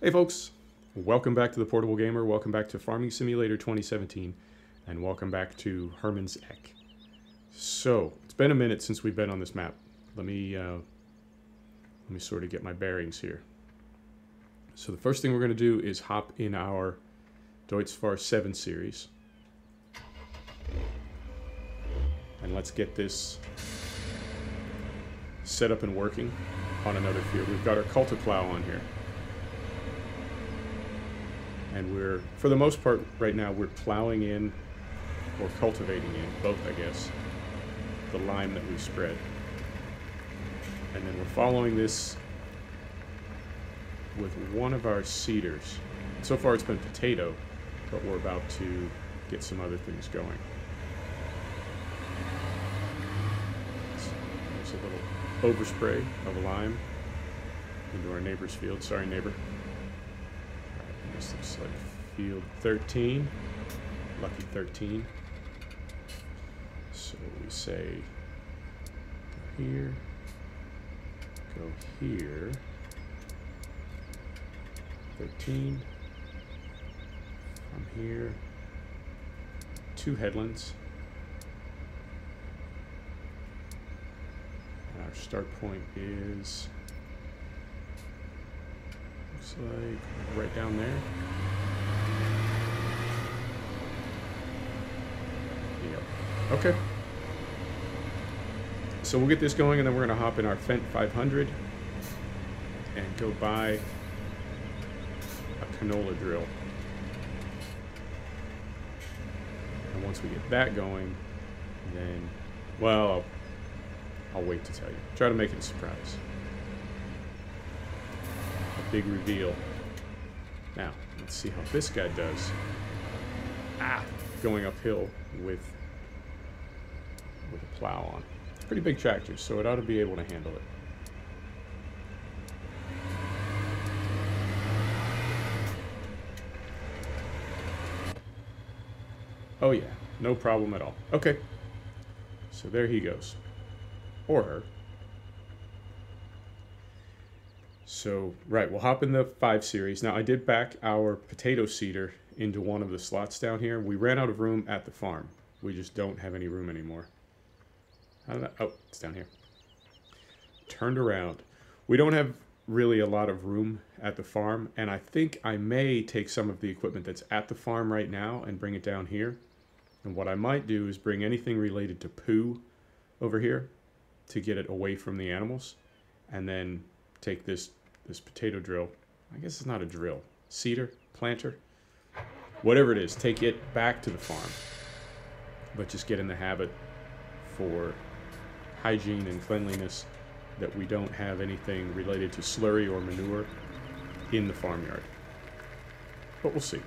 Hey folks, welcome back to the Portable Gamer, welcome back to Farming Simulator 2017, and welcome back to Hermanns Eck. So, it's been a minute since we've been on this map. Let me sort of get my bearings here. So the first thing we're going to do is hop in our FS17 series. And let's get this set up and working on another field. We've got our culti plow on here. And we're, for the most part right now, we're plowing in, or cultivating in, both I guess, the lime that we spread. And then we're following this with one of our seeders. So far it's been potato, but we're about to get some other things going. There's a little overspray of lime into our neighbor's field. Sorry, neighbor. This looks like field 13, lucky 13. So we say go here, go here, 13, from here, 2 headlands. And our start point is, looks like right down there. Yep. Okay. So we'll get this going, and then we're going to hop in our Fendt 500 and go buy a canola drill. And once we get that going, then, well, I'll wait to tell you. Try to make it a surprise. Big reveal. Now, let's see how this guy does. Going uphill with a plow on. Pretty big tractor, so it ought to be able to handle it. Oh yeah, no problem at all. Okay, so there he goes. Or her. So, right, we'll hop in the 5 series. Now, I did back our potato seeder into one of the slots down here. We ran out of room at the farm. We just don't have any room anymore. How did oh, it's down here. Turned around. We don't have really a lot of room at the farm, and I think I may take some of the equipment that's at the farm right now and bring it down here. And what I might do is bring anything related to poo over here to get it away from the animals, and then take this potato drill, I guess it's not a drill, seeder, planter, whatever it is, take it back to the farm, but just get in the habit for hygiene and cleanliness that we don't have anything related to slurry or manure in the farmyard. But we'll see.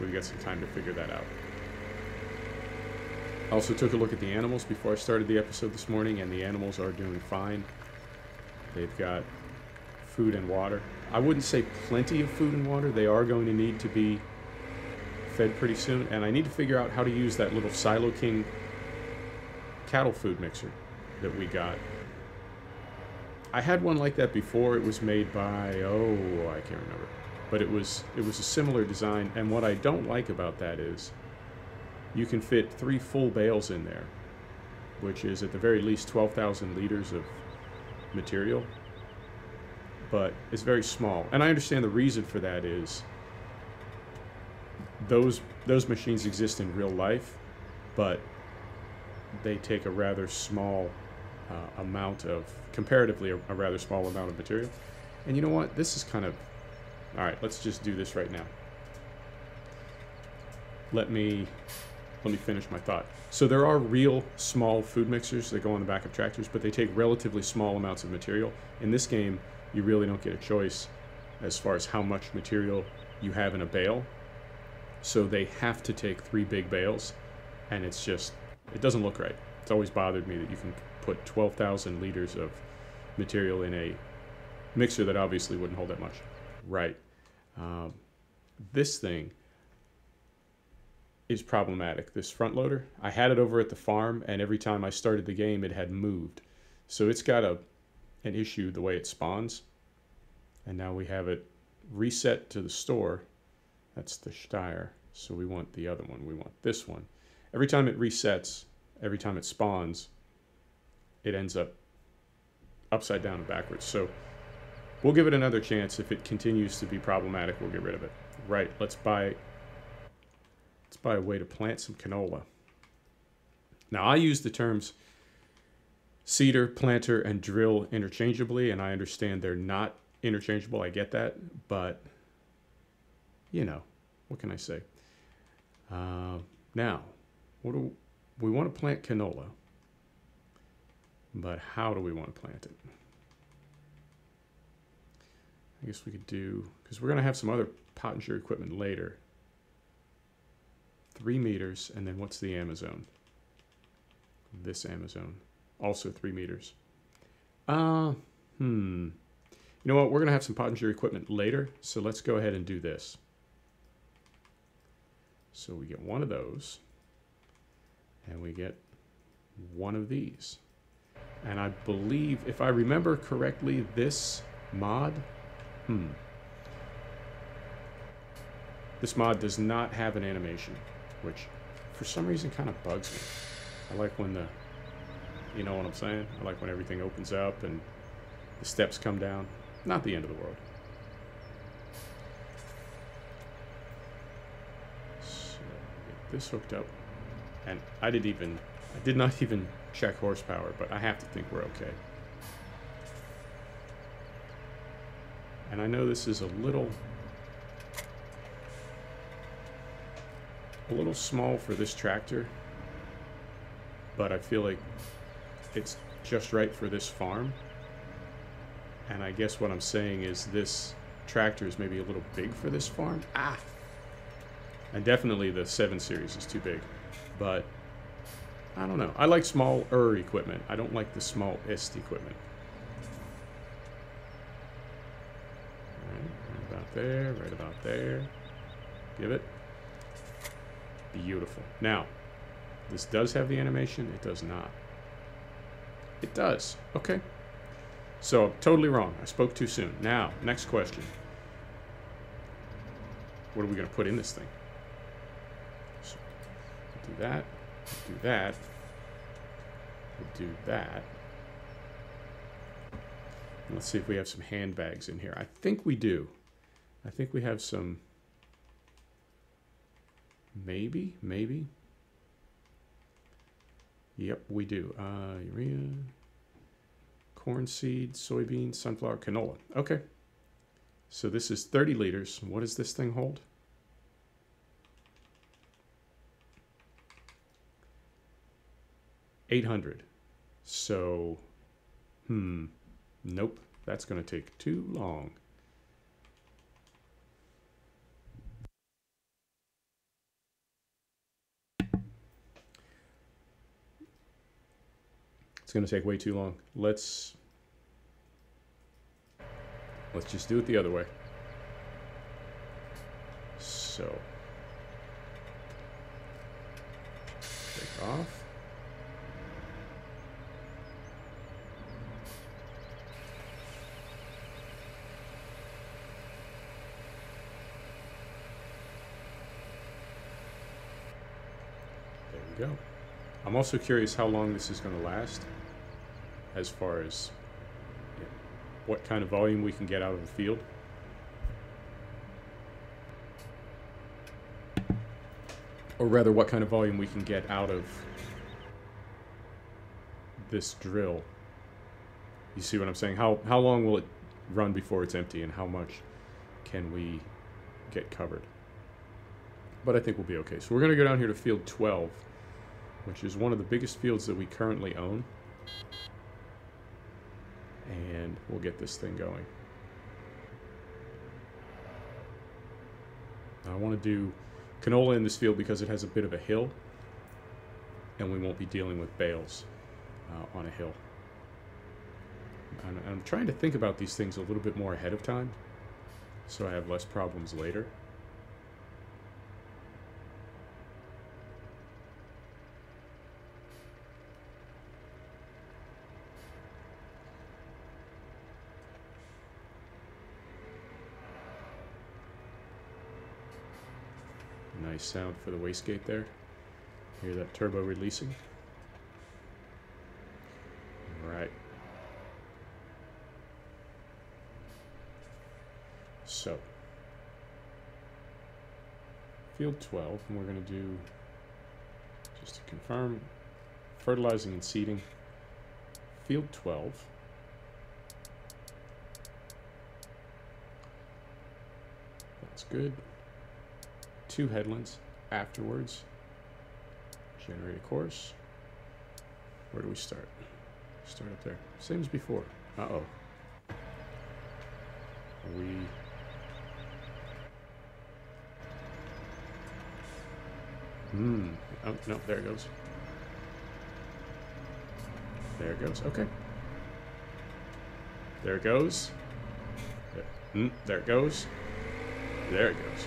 We've got some time to figure that out. I also took a look at the animals before I started the episode this morning, and the animals are doing fine. They've got food and water. I wouldn't say plenty of food and water. They are going to need to be fed pretty soon. And I need to figure out how to use that little Silo King cattle food mixer that we got. I had one like that before. It was made by, oh, I can't remember. But it was a similar design. And what I don't like about that is you can fit 3 full bales in there, which is at the very least 12,000 liters of material, but it's very small. And I understand the reason for that is those machines exist in real life, but they take a rather small amount of, comparatively a rather small amount of material. And you know what, this is kind of, all right, let's just do this right now. Let me finish my thought. So there are real small food mixers that go on the back of tractors, but they take relatively small amounts of material. In this game, you really don't get a choice as far as how much material you have in a bale. So they have to take 3 big bales, and it's just, it doesn't look right. It's always bothered me that you can put 12,000 liters of material in a mixer that obviously wouldn't hold that much. Right. This thing is problematic. This front loader, I had it over at the farm, and every time I started the game it had moved. So it's got an issue the way it spawns, and now we have it reset to the store. That's the Steyr. So we want the other one. We want this one. Every time it resets, every time it spawns, it ends up upside down and backwards. So we'll give it another chance. If it continues to be problematic, we'll get rid of it. Right, let's buy a way to plant some canola. Now, I use the terms seeder, planter, and drill interchangeably, and I understand they're not interchangeable. I get that, but, you know, what can I say? Now, we want to plant canola, but how do we want to plant it? I guess we could do, because we're going to have some other pottinger equipment later. 3 meters, and then what's the Amazon? This Amazon, also 3 meters. You know what? We're going to have some pottinger equipment later, so let's go ahead and do this. So we get one of those, and we get one of these. And I believe, if I remember correctly, this mod, this mod does not have an animation, which for some reason kind of bugs me. I like when the, you know what I'm saying? I like when everything opens up and the steps come down. Not the end of the world. So get this hooked up. And I did not even check horsepower, but I have to think we're okay. And I know this is a little small for this tractor, but I feel like it's just right for this farm. And I guess what I'm saying is this tractor is maybe a little big for this farm. And definitely the 7 Series is too big, but I don't know. I like smaller equipment. I don't like the smallest equipment. Right about there, right about there. Give it. Beautiful. Now, this does have the animation. It does not. It does. Okay. So, totally wrong. I spoke too soon. Now, next question. What are we going to put in this thing? So, we'll do that. We'll do that. We'll do that. And let's see if we have some handbags in here. I think we do. I think we have some... Maybe. Yep, we do. Urea, corn seed, soybean, sunflower, canola. Okay. So this is 30 liters. What does this thing hold? $800. So, nope. That's going to take too long. It's going to take way too long. Let's just do it the other way. So, take off. There we go. I'm also curious how long this is going to last, as far as what kind of volume we can get out of the field. Or rather, what kind of volume we can get out of this drill. You see what I'm saying? How long will it run before it's empty, and how much can we get covered? But I think we'll be okay. So we're going to go down here to field 12, which is one of the biggest fields that we currently own. And we'll get this thing going. I want to do canola in this field because it has a bit of a hill, and we won't be dealing with bales on a hill. And I'm trying to think about these things a little bit more ahead of time, so I have less problems later. Nice sound for the wastegate there. Hear that turbo releasing? Right. So, field 12, and we're going to do, just to confirm, fertilizing and seeding. Field 12. That's good. 2 headlands afterwards. Generate a course. Where do we start? Start up there. Same as before. Uh-oh. Are we... Oh, no, there it goes. There it goes. Okay. There it goes. There it goes. There it goes.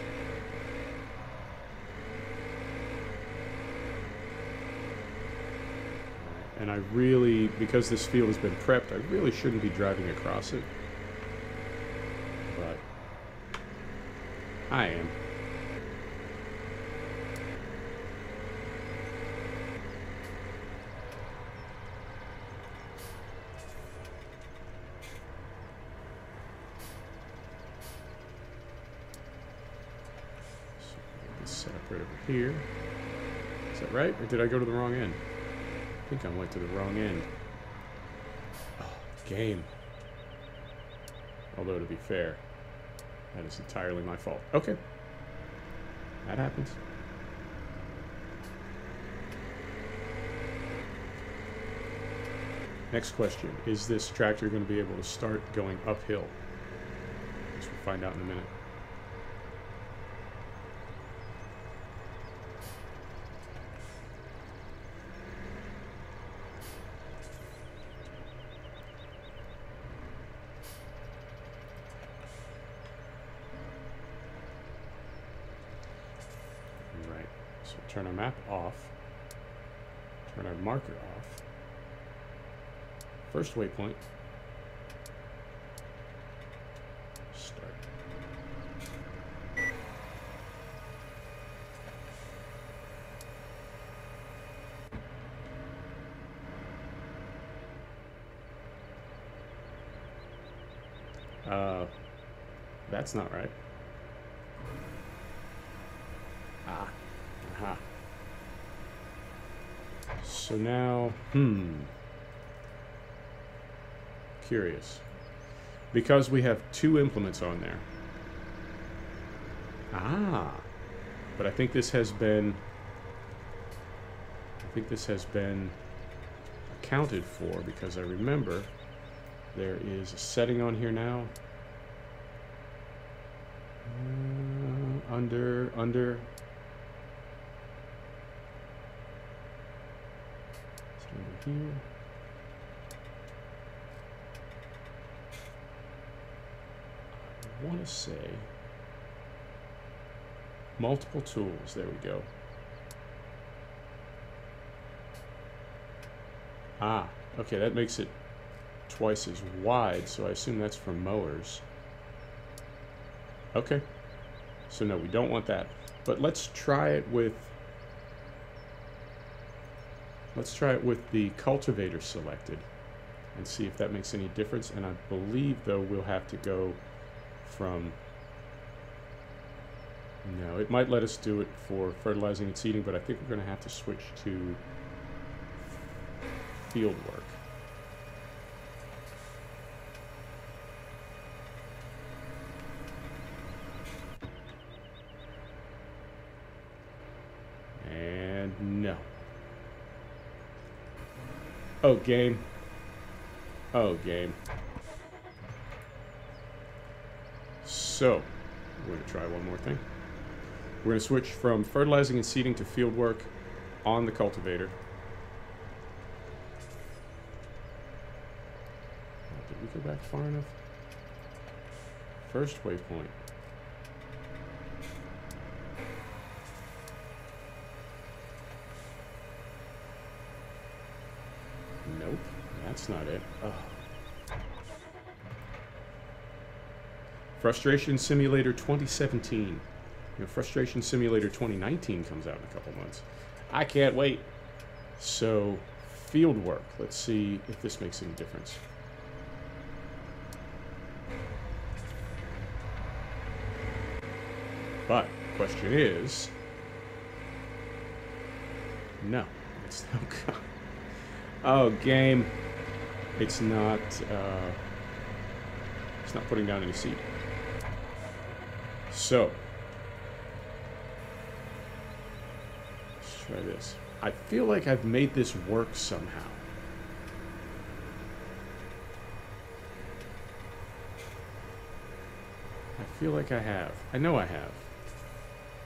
And I really, because this field has been prepped, I really shouldn't be driving across it. But I am. Set up right over here. Is that right? Or did I go to the wrong end? I think I went to the wrong end. Oh, game. Although, to be fair, that is entirely my fault. Okay. That happens. Next question. Is this tractor going to be able to start going uphill? Which we'll find out in a minute. Turn our map off, turn our marker off, first waypoint, start. That's not right. Aha. So now, curious. Because we have 2 implements on there. But I think this has been accounted for, because I remember there is a setting on here now. Under here. I want to say multiple tools. There we go. Okay, that makes it twice as wide, so I assume that's for mowers. Okay. So no, we don't want that. But let's try it with the cultivator selected and see if that makes any difference. And I believe, though, we'll have to go from... No, it might let us do it for fertilizing and seeding, but I think we're going to have to switch to field work. And no. Oh, game. Oh, game. So, we're going to try one more thing. We're going to switch from fertilizing and seeding to field work on the cultivator. Did we go back far enough? First waypoint. Nope, that's not it. Oh. Frustration Simulator 2017. Frustration Simulator 2019 comes out in a couple months. I can't wait. So, field work. Let's see if this makes any difference. But, question is... No. It's no... Oh, game. It's not putting down any seed. So... let's try this. I feel like I've made this work somehow. I feel like I have. I know I have.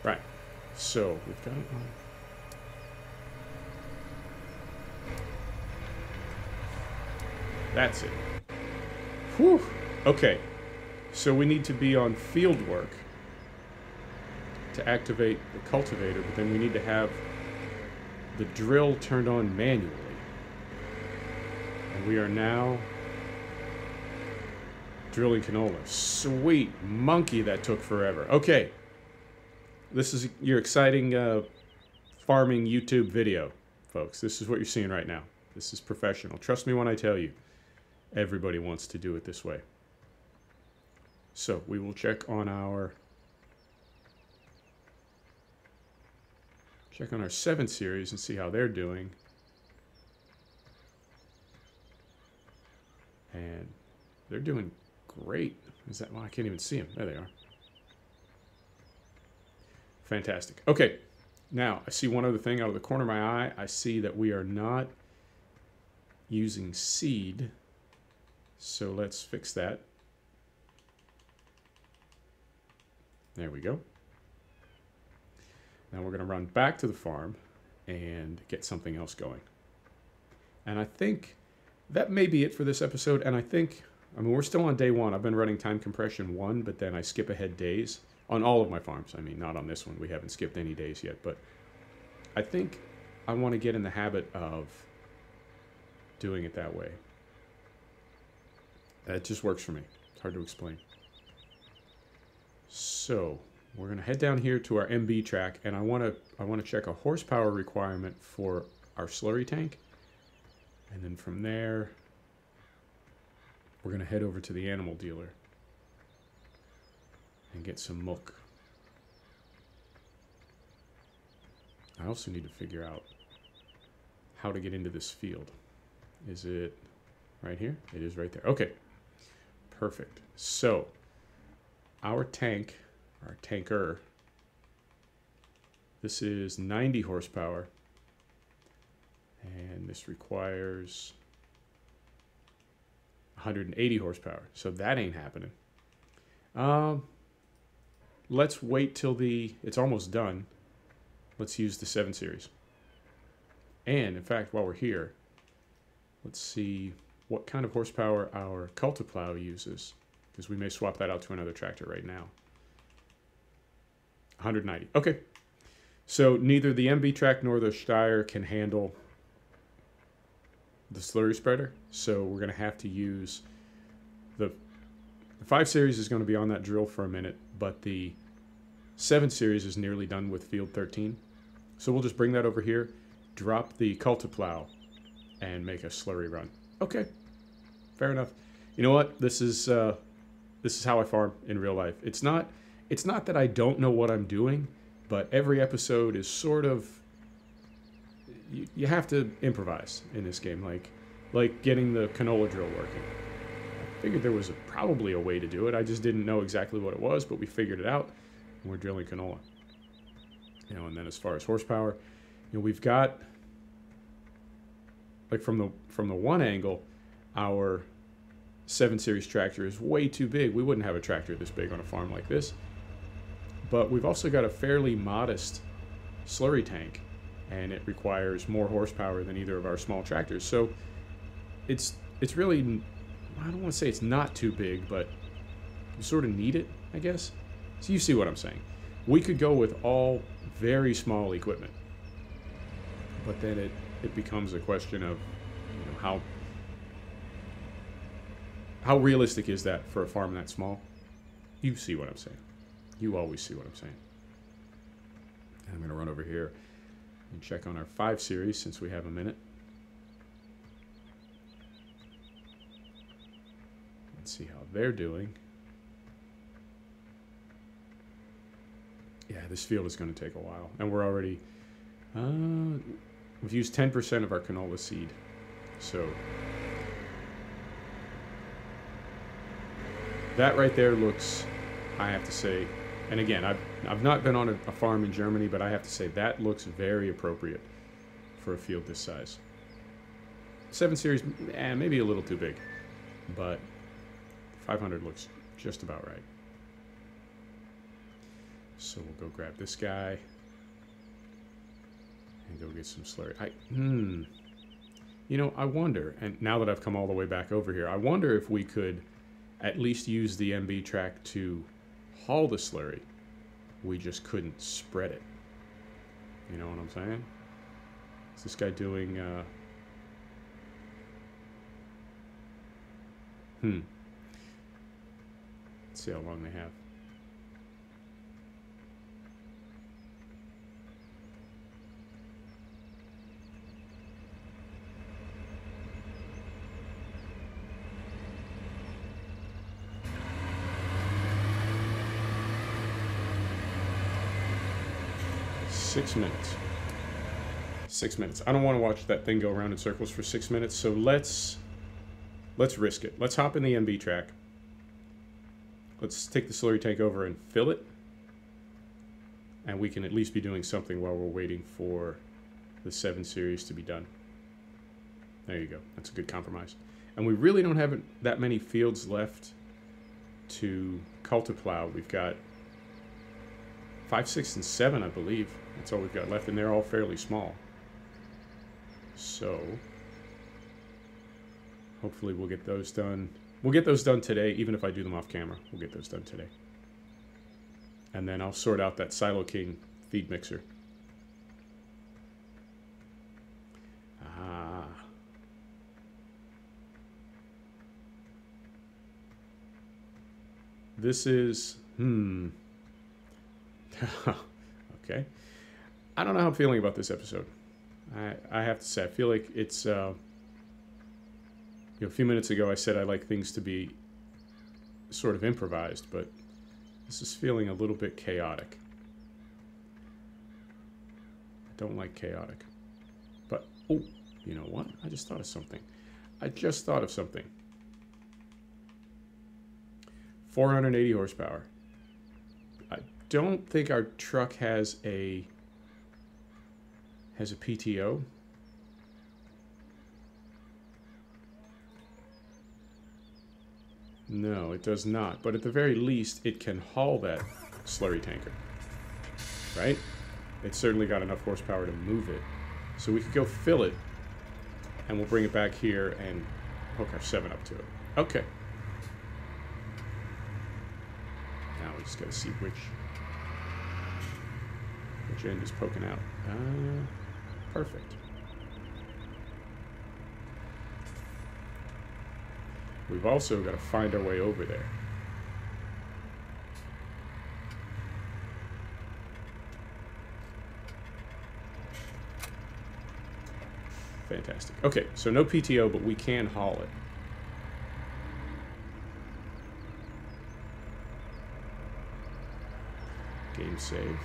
Right. So, we've got it on. That's it. Whew. Okay. So we need to be on field work to activate the cultivator, but then we need to have the drill turned on manually. And we are now drilling canola. Sweet monkey, that took forever. Okay. This is your exciting farming YouTube video, folks. This is what you're seeing right now. This is professional. Trust me when I tell you. Everybody wants to do it this way. So we will check on our 7 series and see how they're doing. And they're doing great. Is that, well, I can't even see them. There they are. Fantastic. Okay. Now, I see one other thing out of the corner of my eye. I see that we are not using seed. So let's fix that. There we go. Now we're going to run back to the farm and get something else going. And I think that may be it for this episode. And I mean, we're still on day 1. I've been running time compression 1, but then I skip ahead days on all of my farms. I mean, not on this one. We haven't skipped any days yet, but I think I want to get in the habit of doing it that way. That just works for me. It's hard to explain. So we're going to head down here to our MB track, and I want to check a horsepower requirement for our slurry tank. And then from there, we're going to head over to the animal dealer and get some milk. I also need to figure out how to get into this field. Is it right here? It is right there. Okay. Perfect. So, our tank, our tanker, this is 90 horsepower, and this requires 180 horsepower. So that ain't happening. Let's wait till it's almost done. Let's use the 7 series. And, in fact, while we're here, let's see what kind of horsepower our Cultiplow uses, because we may swap that out to another tractor right now. 190. Okay. So neither the MB track nor the Steyr can handle the slurry spreader, so we're going to have to use the 5 series is going to be on that drill for a minute, but the 7 series is nearly done with field 13. So we'll just bring that over here, drop the Cultiplow, and make a slurry run. Okay. Fair enough. You know what? This is how I farm in real life. It's not that I don't know what I'm doing, but every episode is sort of you have to improvise in this game, like getting the canola drill working. I figured there was probably a way to do it. I just didn't know exactly what it was, but we figured it out, and we're drilling canola. And then as far as horsepower, we've got, like, from the one angle, our 7 series tractor is way too big. We wouldn't have a tractor this big on a farm like this. But we've also got a fairly modest slurry tank, and it requires more horsepower than either of our small tractors. So it's really, I don't want to say it's not too big, but you sort of need it, I guess. So you see what I'm saying. We could go with all very small equipment, but then it becomes a question of how realistic is that for a farm that small? You see what I'm saying. You always see what I'm saying. I'm going to run over here and check on our 5 series since we have a minute. Let's see how they're doing. Yeah, this field is going to take a while. And we're already... we've used 10% of our canola seed. So... that right there looks, I have to say... and again, I've not been on a farm in Germany, but I have to say that looks very appropriate for a field this size. 7 series, maybe a little too big, but 500 looks just about right. So we'll go grab this guy and go get some slurry. You know, I wonder, and now that I've come all the way back over here, I wonder if we could at least use the MB track to haul the slurry. We just couldn't spread it. You know what I'm saying? Is this guy doing let's see how long they have. Six minutes. 6 minutes. I don't want to watch that thing go around in circles for 6 minutes, so let's risk it. Let's hop in the MB track. Let's take the slurry tank over and fill it. And we can at least be doing something while we're waiting for the 7 series to be done. There you go. That's a good compromise. And we really don't have that many fields left to cultiplow. We've got 5, 6, and 7, I believe. That's all we've got left, and they're all fairly small. So, hopefully we'll get those done. We'll get those done today, even if I do them off camera. We'll get those done today. And then I'll sort out that Silo King feed mixer. Ah. This is, okay. I don't know how I'm feeling about this episode. I have to say, I feel like it's, a few minutes ago I said I like things to be sort of improvised, but this is feeling a little bit chaotic. I don't like chaotic. But, oh, you know what? I just thought of something. 480 horsepower. I don't think our truck has a PTO. No, it does not. But at the very least, it can haul that slurry tanker. Right? It's certainly got enough horsepower to move it. So we could go fill it, and we'll bring it back here and hook our 7 up to it. Okay. Now we just gotta see which end is poking out. Perfect. We've also got to find our way over there. Fantastic. Okay, so no PTO, but we can haul it. Game save.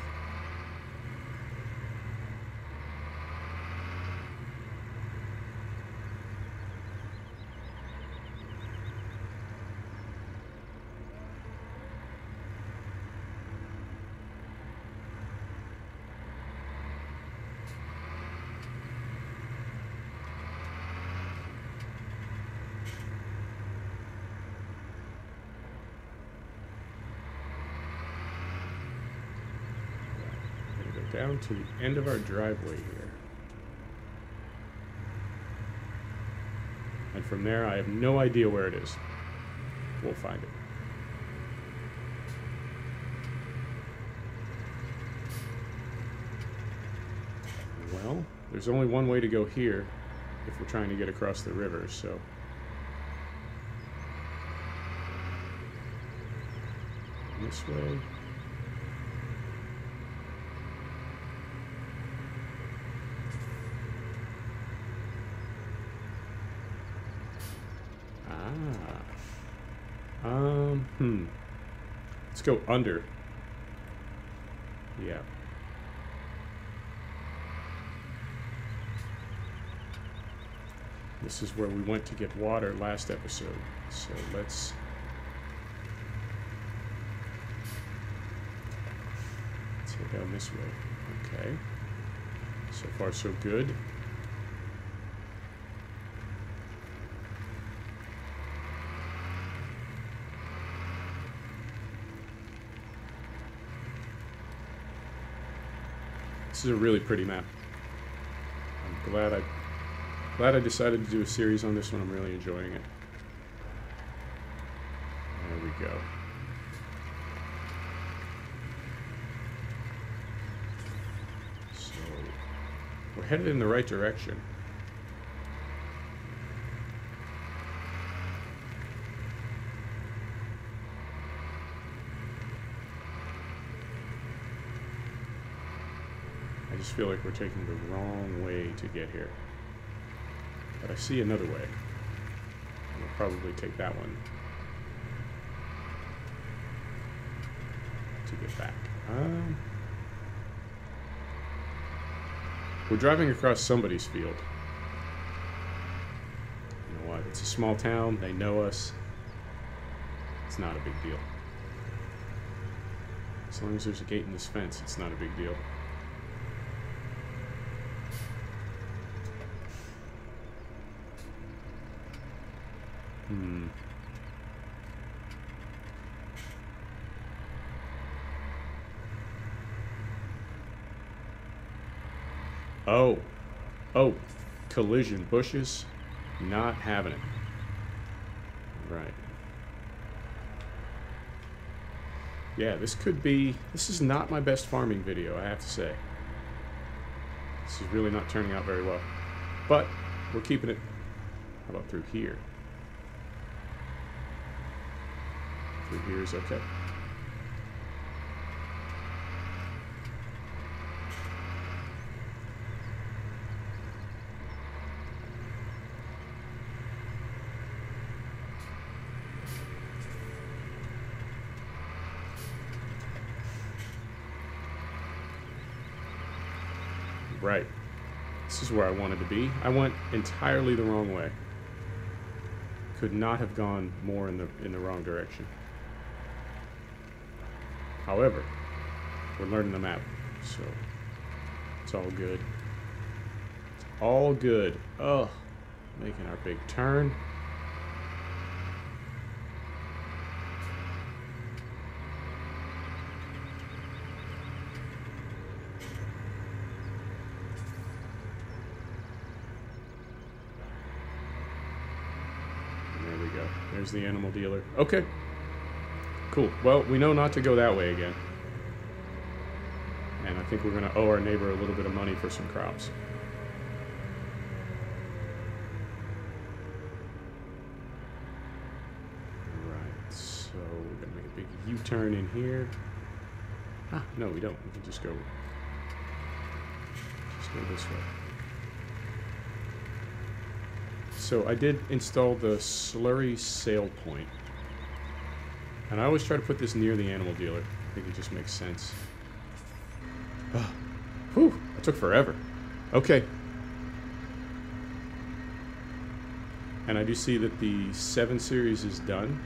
Down to the end of our driveway here. And from there, I have no idea where it is. We'll find it. Well, there's only one way to go here if we're trying to get across the river, so... this way. Let's go under. Yeah. This is where we went to get water last episode. So let's head down this way. Okay. So far, so good. This is a really pretty map. I'm glad I decided to do a series on this one. I'm really enjoying it. There we go. So we're headed in the right direction. I just feel like we're taking the wrong way to get here. But I see another way. We'll probably take that one to get back. We're driving across somebody's field. You know what? It's a small town. They know us. It's not a big deal. As long as there's a gate in this fence, it's not a big deal. Oh, collision bushes, not having it. Right. Yeah, this is not my best farming video, I have to say. This is really not turning out very well. But we're keeping it. How about through here? Through here is okay. Right. This is where I wanted to be. I went entirely the wrong way. Could not have gone more in the wrong direction. However, we're learning the map, so it's all good. It's all good. Oh, making our big turn. There's the animal dealer. Okay. Cool. Well, we know not to go that way again. And I think we're going to owe our neighbor a little bit of money for some crops. Alright, so we're going to make a big U-turn in here. Ah, no, we don't. We can just go this way. So I did install the slurry sale point. And I always try to put this near the animal dealer. I think it just makes sense. Whew, that took forever. Okay. And I do see that the 7 series is done.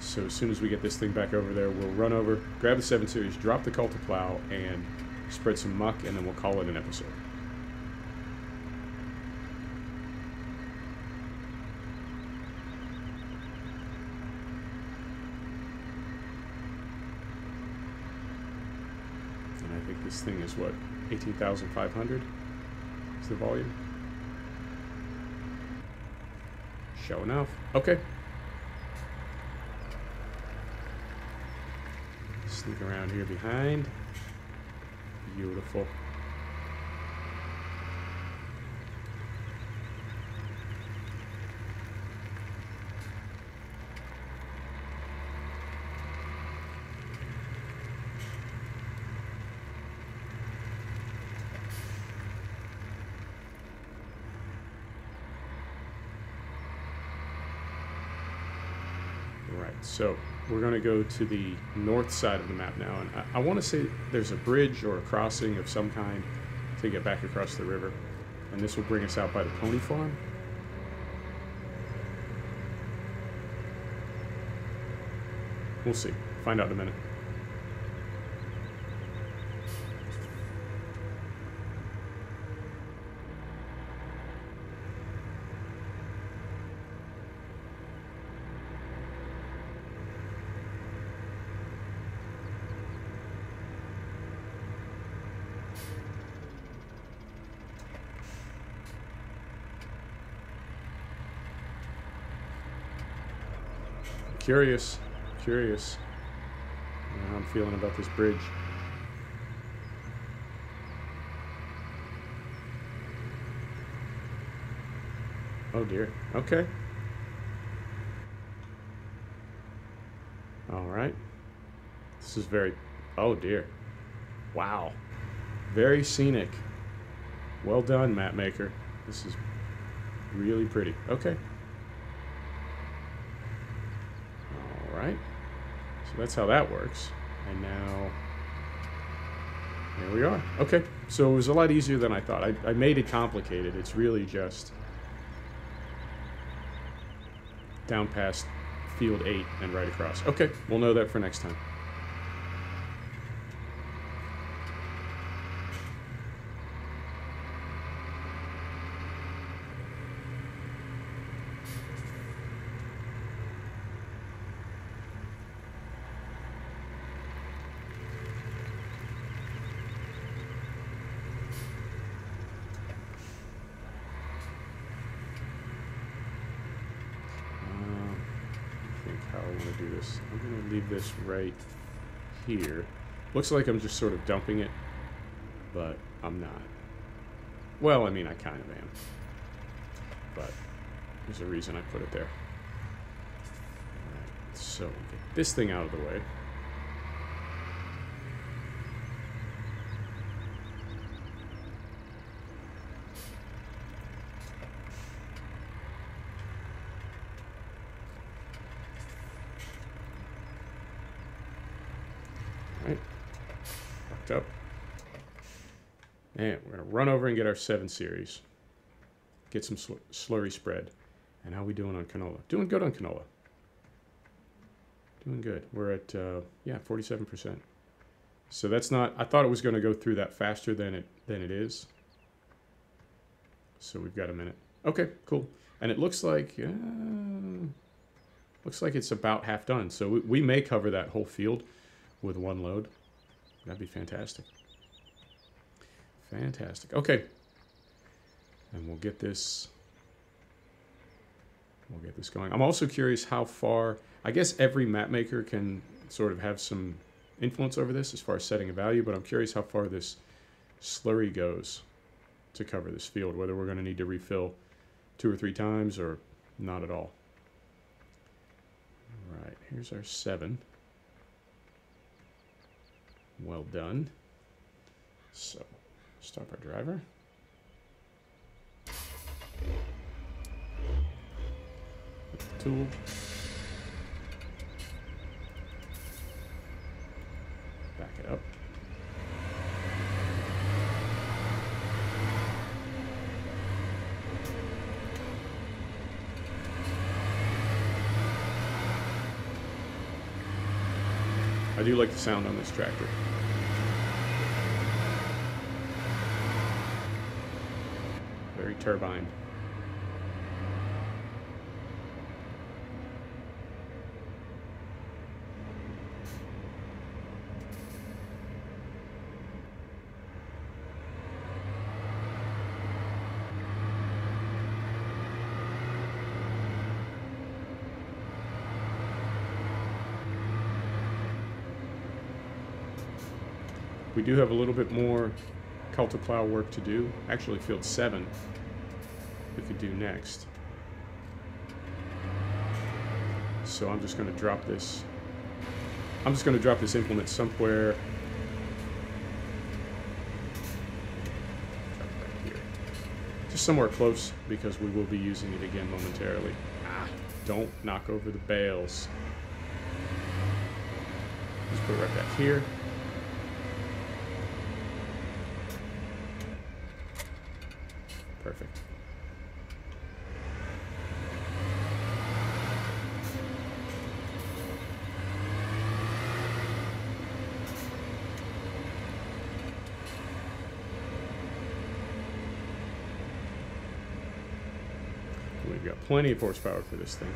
So as soon as we get this thing back over there, we'll run over, grab the 7 series, drop the cult to plow, and spread some muck, and then we'll call it an episode. This thing is what, 18,500 is the volume. Show enough. Okay. Sneak around here behind. Beautiful. So we're going to go to the north side of the map now, and I want to say there's a bridge or a crossing of some kind to get back across the river, and this will bring us out by the pony farm. We'll see. Find out in a minute. Curious how I'm feeling about this bridge. Oh dear. Okay. All right. This is very... Oh dear. Wow. Very scenic. Well done, map maker. This is really pretty. Okay. Right, so that's how that works. And now here we are. Okay, so it was a lot easier than I thought. I made it complicated. It's really just down past field 8 and right across. Okay, we'll know that for next time. I'm going to leave this right here. Looks like I'm just sort of dumping it, but I'm not. Well, I mean, I kind of am. But there's a reason I put it there. Alright, so get this thing out of the way. Up. And we're going to run over and get our 7 series. Get some slurry spread. And how are we doing on canola? Doing good on canola. Doing good. We're at, yeah, 47%. So that's not... I thought it was going to go through that faster than it is. So we've got a minute. Okay, cool. And it looks like it's about half done. So we may cover that whole field with one load. That'd be fantastic. Fantastic. Okay. And we'll get this going. I'm also curious how far... I guess every map maker can sort of have some influence over this as far as setting a value, but I'm curious how far this slurry goes to cover this field, whether we're going to need to refill 2 or 3 times or not at all. All right, here's our 7. Well done. So, stop our driver. Put the tool. Back it up. I do like the sound on this tractor. Very turbine. We do have a little bit more culture plow work to do. Actually, field 7 we could do next. So I'm just going to drop this. I'm just going to drop this implement somewhere. Right here. Just somewhere close because we will be using it again momentarily. Ah, don't knock over the bales. Just put it right back here. Perfect. We've got plenty of horsepower for this thing.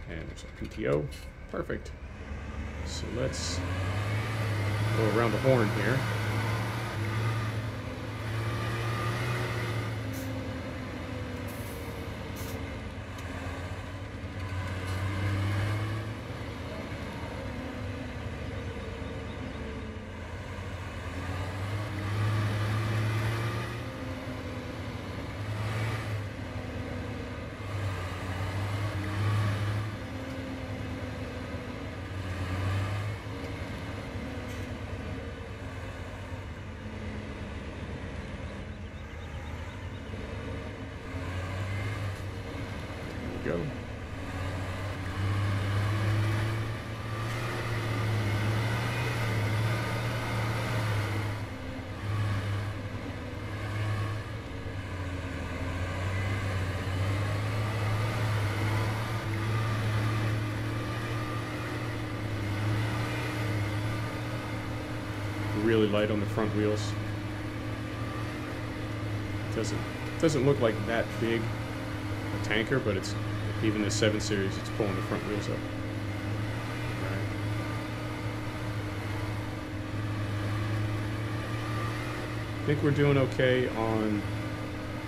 And there's a PTO. Perfect. So let's go around the horn here. Go. Really light on the front wheels. Doesn't look like that big a tanker, but it's even the 7 Series, it's pulling the front wheels up. Right. I think we're doing okay on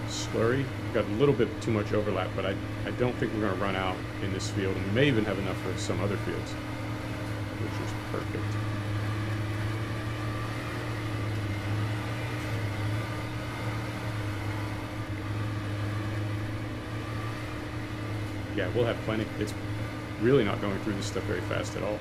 slurry. We've got a little bit too much overlap, but I don't think we're going to run out in this field, and we may even have enough for some other fields, which is perfect. Yeah, we'll have plenty. It's really not going through this stuff very fast at all.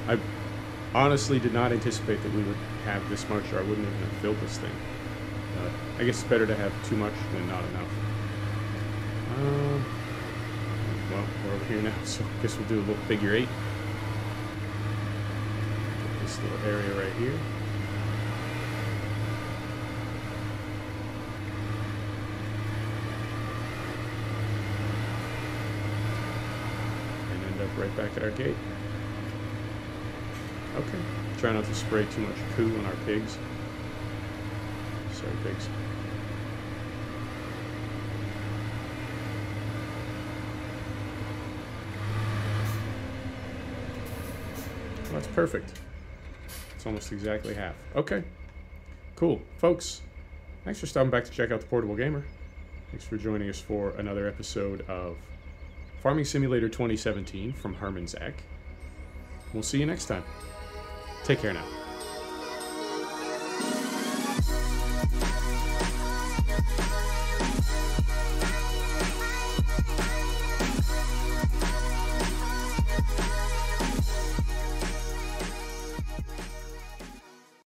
I honestly did not anticipate that we would have this much, or I wouldn't even have filled this thing. I guess it's better to have too much than not enough. Well, we're over here now, so I guess we'll do a little figure 8. This little area right here. And end up right back at our gate. Okay. Try not to spray too much poo on our pigs. Sorry, pigs. Well, that's perfect. It's almost exactly half. Okay. Cool. Folks, thanks for stopping back to check out the Portable Gamer. Thanks for joining us for another episode of Farming Simulator 2017 from Hermanns Eck. We'll see you next time. Take care now.